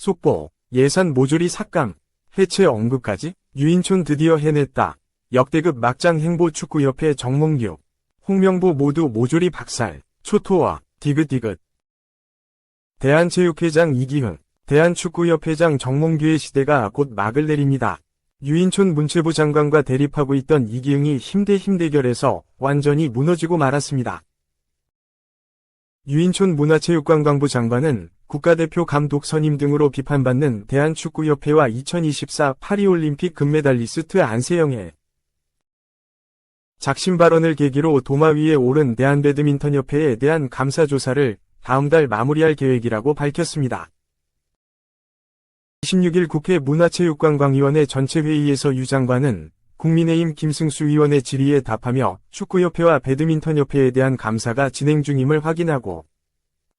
속보, 예산 모조리 삭감, 해체 언급까지? 유인촌 드디어 해냈다. 역대급 막장 행보 축구협회 정몽규, 홍명보 모두 모조리 박살, 초토화, 디귿디귿. 대한체육회장 이기흥, 대한축구협회장 정몽규의 시대가 곧 막을 내립니다. 유인촌 문체부 장관과 대립하고 있던 이기흥이 힘 대결에서 완전히 무너지고 말았습니다. 유인촌 문화체육관광부 장관은 국가대표 감독 선임 등으로 비판받는 대한축구협회와 2024 파리올림픽 금메달리스트 안세영의 작심 발언을 계기로 도마 위에 오른 대한배드민턴협회에 대한 감사조사를 다음 달 마무리할 계획이라고 밝혔습니다. 26일 국회 문화체육관광위원회 전체회의에서 유 장관은 국민의힘 김승수 의원의 질의에 답하며 축구협회와 배드민턴협회에 대한 감사가 진행 중임을 확인하고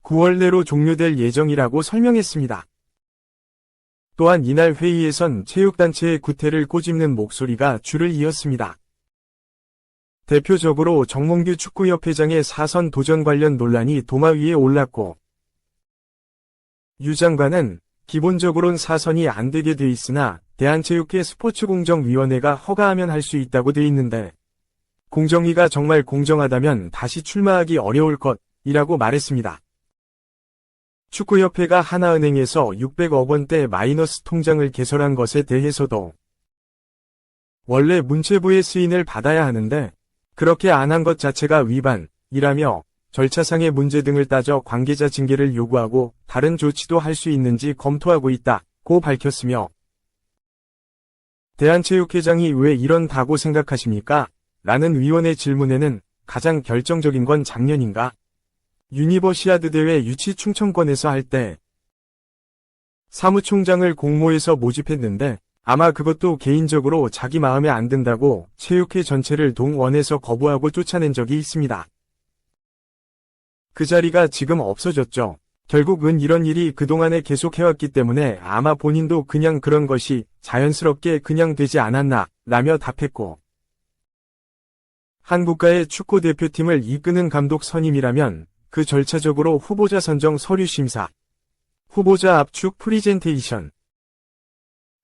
9월 내로 종료될 예정이라고 설명했습니다. 또한 이날 회의에선 체육단체의 구태를 꼬집는 목소리가 줄을 이었습니다. 대표적으로 정몽규 축구협회장의 사선 도전 관련 논란이 도마 위에 올랐고 유 장관은 기본적으론 사선이 안 되게 돼 있으나 대한체육회 스포츠공정위원회가 허가하면 할 수 있다고 돼 있는데 공정위가 정말 공정하다면 다시 출마하기 어려울 것이라고 말했습니다. 축구협회가 하나은행에서 600억 원대 마이너스 통장을 개설한 것에 대해서도 원래 문체부의 승인을 받아야 하는데 그렇게 안 한 것 자체가 위반이라며 절차상의 문제 등을 따져 관계자 징계를 요구하고 다른 조치도 할 수 있는지 검토하고 있다고 밝혔으며 대한체육회장이 왜 이런다고 생각하십니까? 라는 위원의 질문에는 가장 결정적인 건 작년인가? 유니버시아드 대회 유치 충청권에서 할 때 사무총장을 공모해서 모집했는데 아마 그것도 개인적으로 자기 마음에 안 든다고 체육회 전체를 동원해서 거부하고 쫓아낸 적이 있습니다. 그 자리가 지금 없어졌죠. 결국은 이런 일이 그동안에 계속해왔기 때문에 아마 본인도 그냥 그런 것이 자연스럽게 그냥 되지 않았나 라며 답했고 한 국가의 축구대표팀을 이끄는 감독 선임이라면 그 절차적으로 후보자 선정 서류 심사, 후보자 압축 프리젠테이션,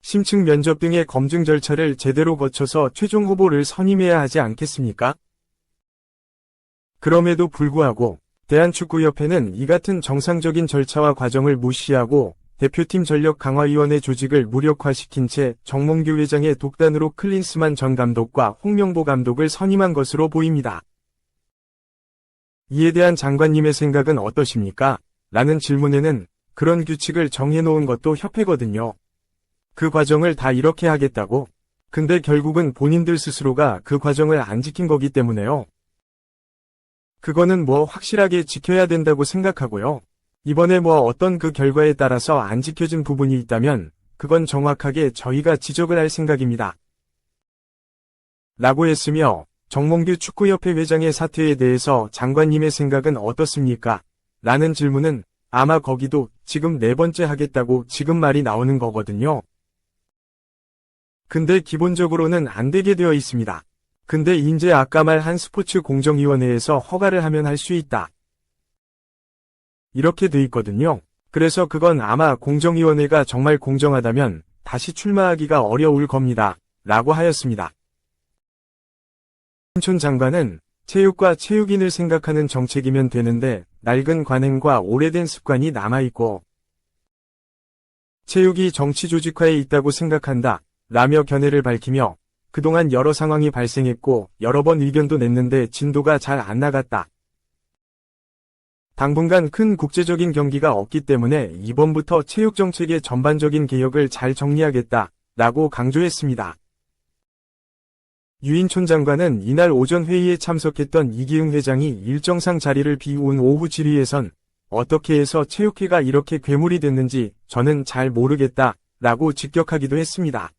심층 면접 등의 검증 절차를 제대로 거쳐서 최종 후보를 선임해야 하지 않겠습니까? 그럼에도 불구하고 대한축구협회는 이 같은 정상적인 절차와 과정을 무시하고 대표팀 전력강화위원회 조직을 무력화시킨 채 정몽규 회장의 독단으로 클린스만 전 감독과 홍명보 감독을 선임한 것으로 보입니다. 이에 대한 장관님의 생각은 어떠십니까? 라는 질문에는 그런 규칙을 정해놓은 것도 협회거든요. 그 과정을 다 이렇게 하겠다고? 근데 결국은 본인들 스스로가 그 과정을 안 지킨 거기 때문에요. 그거는 뭐 확실하게 지켜야 된다고 생각하고요. 이번에 뭐 어떤 그 결과에 따라서 안 지켜진 부분이 있다면 그건 정확하게 저희가 지적을 할 생각입니다. 라고 했으며 정몽규 축구협회 회장의 사퇴에 대해서 장관님의 생각은 어떻습니까? 라는 질문은 아마 거기도 지금 네 번째 하겠다고 지금 말이 나오는 거거든요. 근데 기본적으로는 안 되게 되어 있습니다. 근데 인제 아까 말한 스포츠공정위원회에서 허가를 하면 할 수 있다. 이렇게 돼 있거든요. 그래서 그건 아마 공정위원회가 정말 공정하다면 다시 출마하기가 어려울 겁니다. 라고 하였습니다. 유인촌 장관은 체육과 체육인을 생각하는 정책이면 되는데 낡은 관행과 오래된 습관이 남아있고 체육이 정치 조직화에 있다고 생각한다. 라며 견해를 밝히며 그동안 여러 상황이 발생했고 여러 번 의견도 냈는데 진도가 잘 안 나갔다. 당분간 큰 국제적인 경기가 없기 때문에 이번부터 체육정책의 전반적인 개혁을 잘 정리하겠다. 라고 강조했습니다. 유인촌 장관은 이날 오전 회의에 참석했던 이기흥 회장이 일정상 자리를 비운 오후 질의에선 어떻게 해서 체육회가 이렇게 괴물이 됐는지 저는 잘 모르겠다. 라고 직격하기도 했습니다.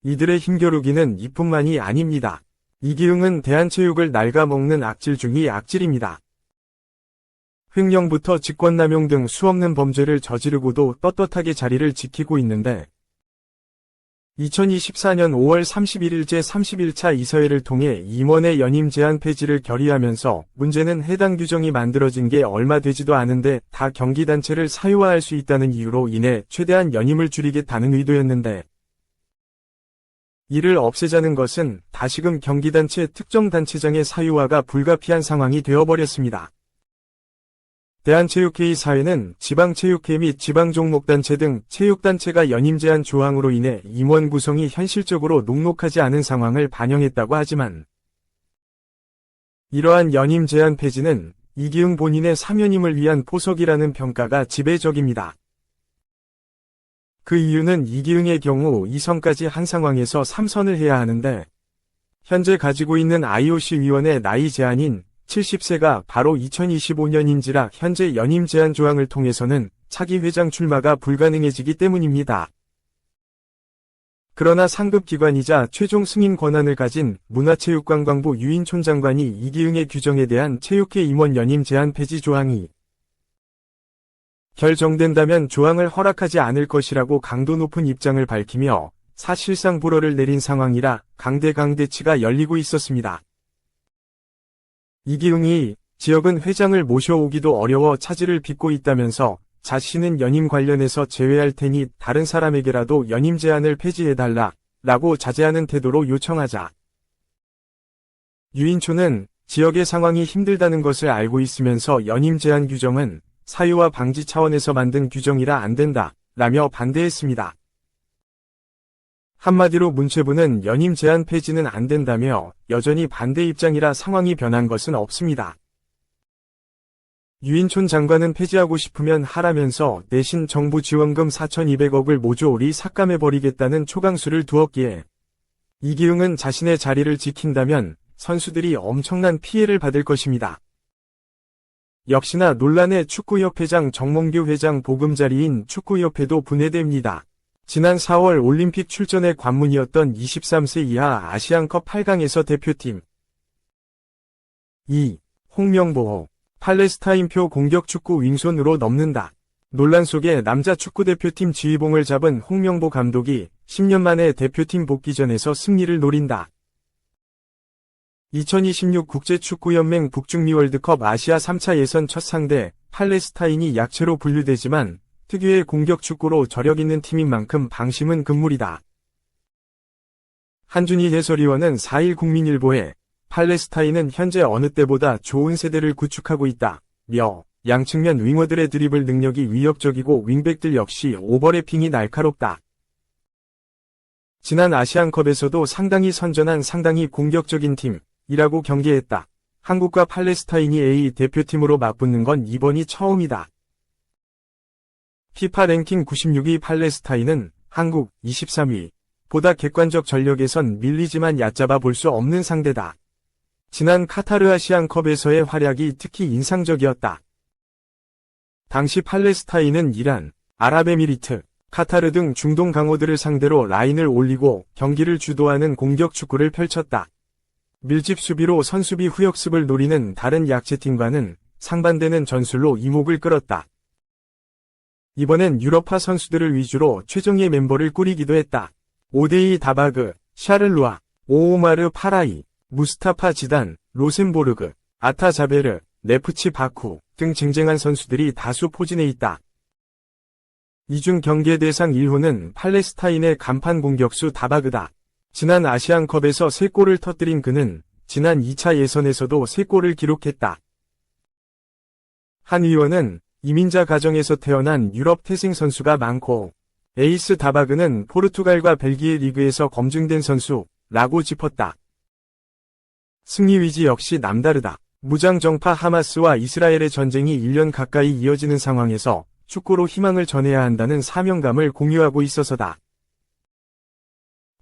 이들의 힘겨루기는 이뿐만이 아닙니다. 이기흥은 대한체육을 갉아먹는 악질 중의 악질입니다. 횡령부터 직권남용 등 수없는 범죄를 저지르고도 떳떳하게 자리를 지키고 있는데 2024년 5월 31일 제31차 이사회를 통해 임원의 연임 제한 폐지를 결의하면서 문제는 해당 규정이 만들어진 게 얼마 되지도 않은데 다 경기단체를 사유화할 수 있다는 이유로 인해 최대한 연임을 줄이겠다는 의도였는데 이를 없애자는 것은 다시금 경기단체 특정 단체장의 사유화가 불가피한 상황이 되어버렸습니다. 대한체육회의 사회는 지방체육회 및 지방종목단체 등 체육단체가 연임 제한 조항으로 인해 임원 구성이 현실적으로 녹록하지 않은 상황을 반영했다고 하지만 이러한 연임 제한 폐지는 이기흥 본인의 사면임을 위한 포석이라는 평가가 지배적입니다. 그 이유는 이기흥의 경우 2선까지 한 상황에서 3선을 해야 하는데 현재 가지고 있는 IOC 위원의 나이 제한인 70세가 바로 2025년인지라 현재 연임 제한 조항을 통해서는 차기 회장 출마가 불가능해지기 때문입니다. 그러나 상급기관이자 최종 승인 권한을 가진 문화체육관광부 유인촌 장관이 이기흥의 규정에 대한 체육회 임원 연임 제한 폐지 조항이 결정된다면 조항을 허락하지 않을 것이라고 강도 높은 입장을 밝히며 사실상 불허를 내린 상황이라 강대치가 열리고 있었습니다. 이기흥이 지역은 회장을 모셔오기도 어려워 차질을 빚고 있다면서 자신은 연임 관련해서 제외할 테니 다른 사람에게라도 연임 제한을 폐지해달라 라고 자제하는 태도로 요청하자 유인촌은 지역의 상황이 힘들다는 것을 알고 있으면서 연임 제한 규정은 사유화 방지 차원에서 만든 규정이라 안 된다 라며 반대했습니다. 한마디로 문체부는 연임 제한 폐지는 안 된다며 여전히 반대 입장이라 상황이 변한 것은 없습니다. 유인촌 장관은 폐지하고 싶으면 하라면서 대신 정부 지원금 4,200억을 모조리 삭감해버리겠다는 초강수를 두었기에 이기흥은 자신의 자리를 지킨다면 선수들이 엄청난 피해를 받을 것입니다. 역시나 논란의 축구협회장 정몽규 회장 보금자리인 축구협회도 분해됩니다. 지난 4월 올림픽 출전의 관문이었던 23세 이하 아시안컵 8강에서 대표팀 2. 홍명보 팔레스타인표 공격축구 윙손으로 넘는다. 논란 속에 남자 축구대표팀 지휘봉을 잡은 홍명보 감독이 10년 만에 대표팀 복귀전에서 승리를 노린다. 2026 국제축구연맹 북중미 월드컵 아시아 3차 예선 첫 상대 팔레스타인이 약체로 분류되지만 특유의 공격축구로 저력 있는 팀인 만큼 방심은 금물이다. 한준희 해설위원은 4일 국민일보에 팔레스타인은 현재 어느 때보다 좋은 세대를 구축하고 있다. 며 양측면 윙어들의 드리블 능력이 위협적이고 윙백들 역시 오버래핑이 날카롭다. 지난 아시안컵에서도 상당히 선전한 상당히 공격적인 팀이라고 경계했다. 한국과 팔레스타인이 A 대표팀으로 맞붙는 건 이번이 처음이다. 피파 랭킹 96위 팔레스타인은 한국 23위. 보다 객관적 전력에선 밀리지만 얕잡아 볼 수 없는 상대다. 지난 카타르 아시안컵에서의 활약이 특히 인상적이었다. 당시 팔레스타인은 이란, 아랍에미리트, 카타르 등 중동 강호들을 상대로 라인을 올리고 경기를 주도하는 공격 축구를 펼쳤다. 밀집 수비로 선수비 후역습을 노리는 다른 약체팀과는 상반되는 전술로 이목을 끌었다. 이번엔 유럽파 선수들을 위주로 최정예 멤버를 꾸리기도 했다. 오데이 다바그, 샤를루아, 오오마르 파라이, 무스타파 지단, 로센보르그, 아타 자베르, 네프치 바쿠 등 쟁쟁한 선수들이 다수 포진해 있다. 이중 경계 대상 1호는 팔레스타인의 간판 공격수 다바그다. 지난 아시안컵에서 3골을 터뜨린 그는 지난 2차 예선에서도 3골을 기록했다. 한 위원은 이민자 가정에서 태어난 유럽 태생 선수가 많고 에이스 다바그는 포르투갈과 벨기에 리그에서 검증된 선수라고 짚었다. 승리 의지 역시 남다르다. 무장정파 하마스와 이스라엘의 전쟁이 1년 가까이 이어지는 상황에서 축구로 희망을 전해야 한다는 사명감을 공유하고 있어서다.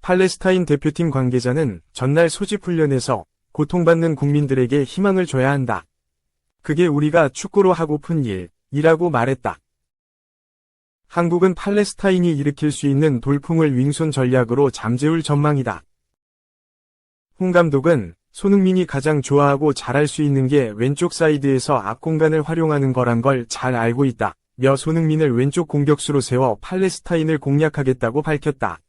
팔레스타인 대표팀 관계자는 전날 소집훈련에서 고통받는 국민들에게 희망을 줘야 한다. 그게 우리가 축구로 하고픈 일이라고 말했다. 한국은 팔레스타인이 일으킬 수 있는 돌풍을 윙손 전략으로 잠재울 전망이다. 홍 감독은 손흥민이 가장 좋아하고 잘할 수 있는 게 왼쪽 사이드에서 앞공간을 활용하는 거란 걸 잘 알고 있다. 며 손흥민을 왼쪽 공격수로 세워 팔레스타인을 공략하겠다고 밝혔다.